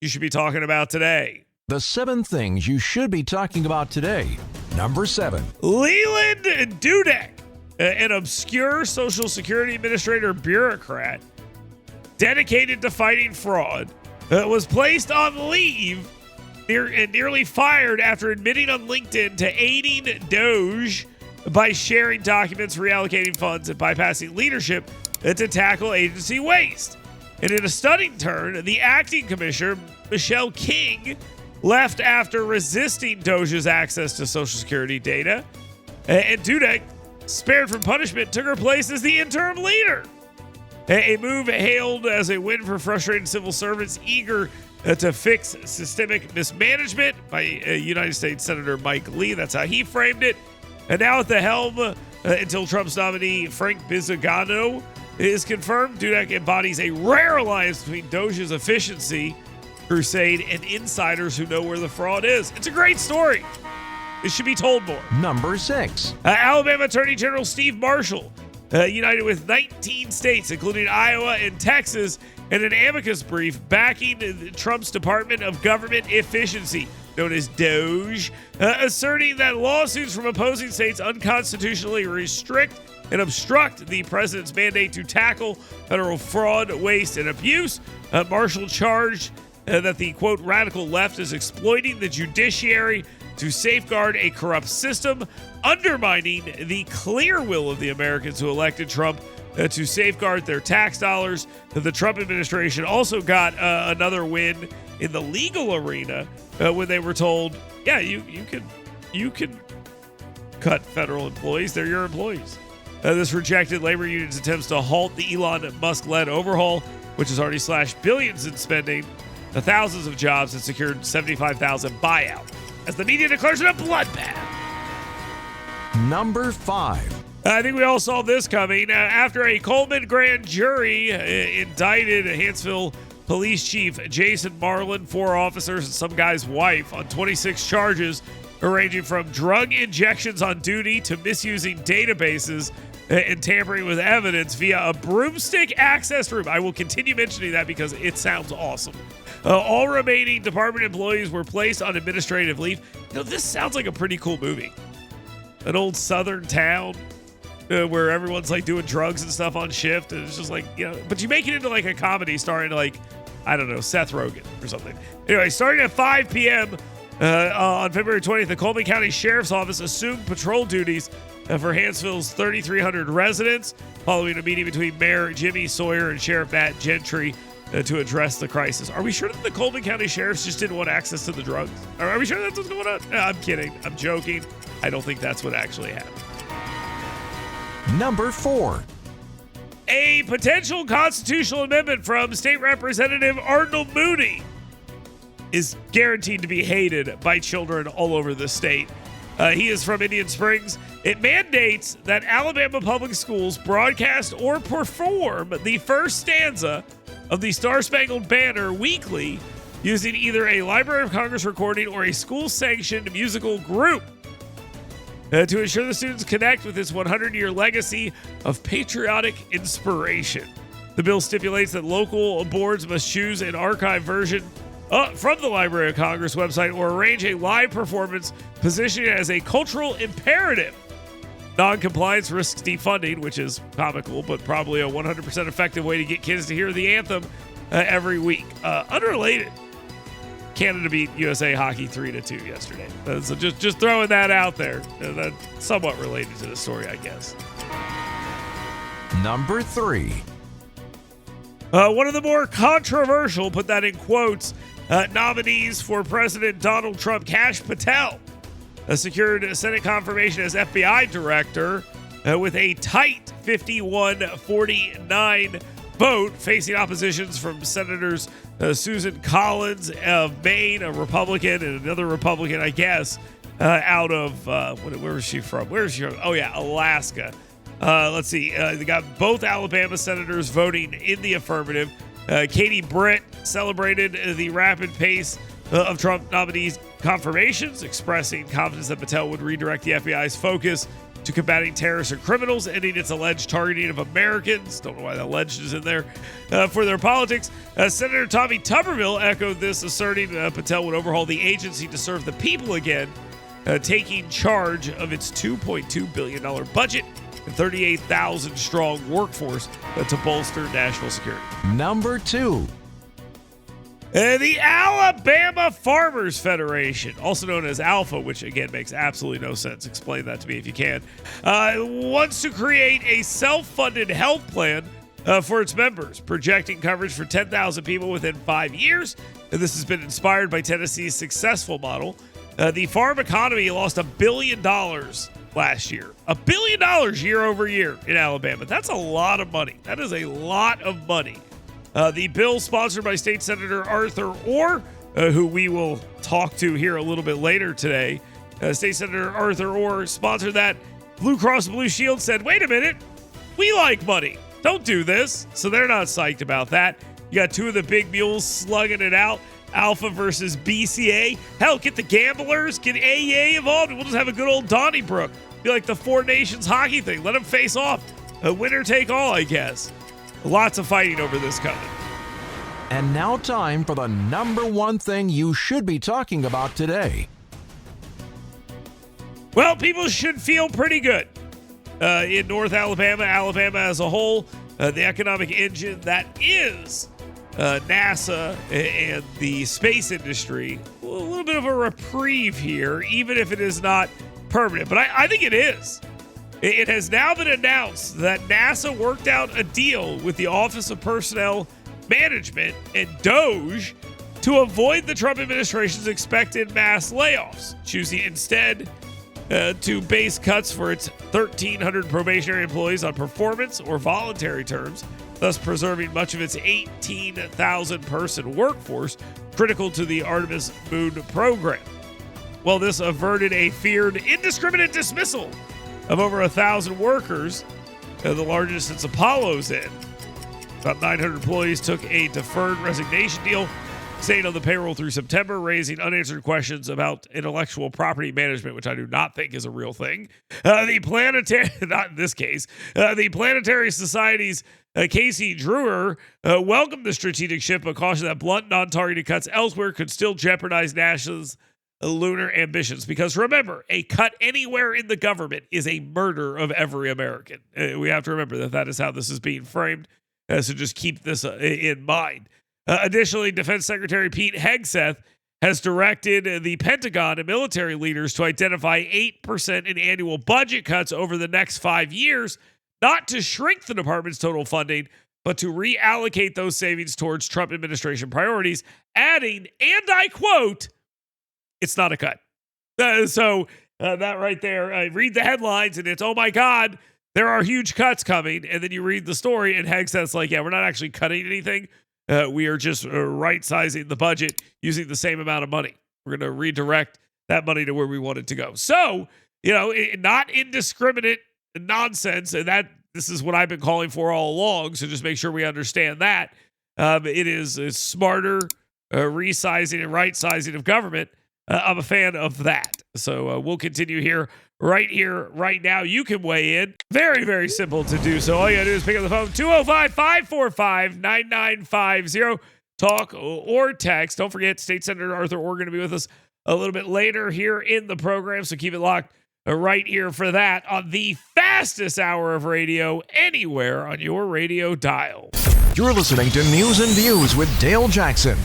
you should be talking about today. The 7 things you should be talking about today. Number 7. Leland Dudek, an obscure Social Security Administrator bureaucrat dedicated to fighting fraud, was placed on leave and nearly fired after admitting on LinkedIn to aiding DOGE by sharing documents, reallocating funds, and bypassing leadership to tackle agency waste. And in a stunning turn, the acting commissioner, Michelle King, left after resisting DOGE's access to Social Security data. And Dudek, spared from punishment, took her place as the interim leader. A move hailed as a win for frustrated civil servants eager to fix systemic mismanagement by United States Senator Mike Lee. That's how he framed it. And now at the helm, until Trump's nominee Frank Bizzagano is confirmed, Dudek embodies a rare alliance between DOGE's efficiency crusade and insiders who know where the fraud is. It's a great story. It should be told more. Number 6. Alabama Attorney General Steve Marshall, united with 19 states, including Iowa and Texas, in an amicus brief backing Trump's Department of Government Efficiency, known as DOGE, asserting that lawsuits from opposing states unconstitutionally restrict and obstruct the president's mandate to tackle federal fraud, waste, and abuse. Marshall charged that the, quote, radical left is exploiting the judiciary to safeguard a corrupt system, undermining the clear will of the Americans who elected Trump to safeguard their tax dollars. The Trump administration also got another win in the legal arena when they were told, yeah, you can cut federal employees. They're your employees. This rejected labor unions' attempts to halt the Elon Musk-led overhaul, which has already slashed billions in spending, thousands of jobs, and secured 75,000 buyout, as the media declares it a bloodbath. Number 5. I think we all saw this coming. After a Coleman grand jury indicted Hanceville Police Chief Jason Marlin, 4 officers, and some guy's wife on 26 charges ranging from drug injections on duty to misusing databases and tampering with evidence via a broomstick access room. I will continue mentioning that because it sounds awesome. All remaining department employees were placed on administrative leave. This sounds like a pretty cool movie. An old southern town where everyone's like doing drugs and stuff on shift. And it's just like, but you make it into like a comedy starring like, I don't know, Seth Rogen or something. Anyway, starting at 5 p.m. On February 20th, the Coleman County Sheriff's Office assumed patrol duties for Hanceville's 3,300 residents, following a meeting between Mayor Jimmy Sawyer and Sheriff Matt Gentry to address the crisis. Are we sure that the Coleman County Sheriffs just didn't want access to the drugs? Are we sure that's what's going on? No, I'm kidding. I'm joking. I don't think that's what actually happened. Number 4. A potential constitutional amendment from State Representative Arnold Mooney is guaranteed to be hated by children all over the state. He is from Indian Springs. It mandates that Alabama public schools broadcast or perform the first stanza of the Star-Spangled Banner weekly using either a Library of Congress recording or a school-sanctioned musical group to ensure the students connect with this 100-year legacy of patriotic inspiration. The bill stipulates that local boards must choose an archived version from the Library of Congress website or arrange a live performance positioning it as a cultural imperative. Non-compliance risks defunding, which is comical, but probably a 100% effective way to get kids to hear the anthem every week. Unrelated, Canada beat USA Hockey 3-2 yesterday. So just throwing that out there. That's somewhat related to the story, I guess. Number 3. One of the more controversial, put that in quotes, nominees for President Donald Trump, Kash Patel, secured Senate confirmation as FBI director with a tight 51-49 vote, facing oppositions from Senators Susan Collins of Maine, a Republican, and another Republican, I guess, out of, where is she from? Where is she from? Oh, yeah, Alaska. Let's see. They got both Alabama senators voting in the affirmative. Katie Britt celebrated the rapid pace of Trump nominees' confirmations, expressing confidence that Patel would redirect the FBI's focus to combating terrorists and criminals, ending its alleged targeting of Americans. Don't know why the alleged is in there for their politics. Senator Tommy Tuberville echoed this, asserting Patel would overhaul the agency to serve the people again, taking charge of its $2.2 billion budget and 38,000 strong workforce to bolster national security. Number 2. The Alabama Farmers Federation, also known as ALFA, which again makes absolutely no sense. Explain that to me if you can. Wants to create a self-funded health plan for its members, projecting coverage for 10,000 people within 5 years. And this has been inspired by Tennessee's successful model. The farm economy lost $1 billion last year. $1 billion year over year in Alabama. That's a lot of money. That is a lot of money. The bill, sponsored by State Senator Arthur Orr, who we will talk to here a little bit later today. State Senator Arthur Orr sponsored that. Blue Cross Blue Shield said, wait a minute, we like money. Don't do this. So they're not psyched about that. You got two of the big mules slugging it out. ALFA versus BCA. Hell, get the gamblers, get AEA involved, and we'll just have a good old Donnybrook. Be like the Four Nations hockey thing. Let them face off. A winner take all, I guess. Lots of fighting over this coming. And now time for the number one thing you should be talking about today. Well, people should feel pretty good in North Alabama, Alabama as a whole. The economic engine that is NASA and the space industry. A little bit of a reprieve here, even if it is not permanent. But I think it is. It has now been announced that NASA worked out a deal with the Office of Personnel Management and DOGE to avoid the Trump administration's expected mass layoffs, choosing instead to base cuts for its 1,300 probationary employees on performance or voluntary terms, thus preserving much of its 18,000-person workforce critical to the Artemis Moon program. Well, this averted a feared indiscriminate dismissal of over 1,000 workers, the largest since Apollo's end. About 900 employees took a deferred resignation deal, staying on the payroll through September, raising unanswered questions about intellectual property management, which I do not think is a real thing. The planetary, not in this case, the Planetary Society's Casey Drewer welcomed the strategic shift, but cautioned that blunt, non-targeted cuts elsewhere could still jeopardize NASA's lunar ambitions. Because remember, a cut anywhere in the government is a murder of every American. We have to remember that is how this is being framed. So just keep this in mind. Additionally, Defense Secretary Pete Hegseth has directed the Pentagon and military leaders to identify 8% in annual budget cuts over the next 5 years, not to shrink the department's total funding, but to reallocate those savings towards Trump administration priorities, adding, and I quote, it's not a cut. So that right there, read the headlines and it's, oh my God, there are huge cuts coming. And then you read the story and Hegseth's like, yeah, we're not actually cutting anything. We are just right-sizing the budget using the same amount of money. We're going to redirect that money to where we want it to go. So, not indiscriminate nonsense. And this is what I've been calling for all along. So just make sure we understand that. It is smarter resizing and right-sizing of government. I'm a fan of that. So we'll continue here, right now. You can weigh in. Very, very simple to do so. All you got to do is pick up the phone, 205-545-9950. Talk or text. Don't forget, State Senator Arthur Orr going to be with us a little bit later here in the program. So keep it locked right here for that on the fastest hour of radio anywhere on your radio dial. You're listening to News and Views with Dale Jackson.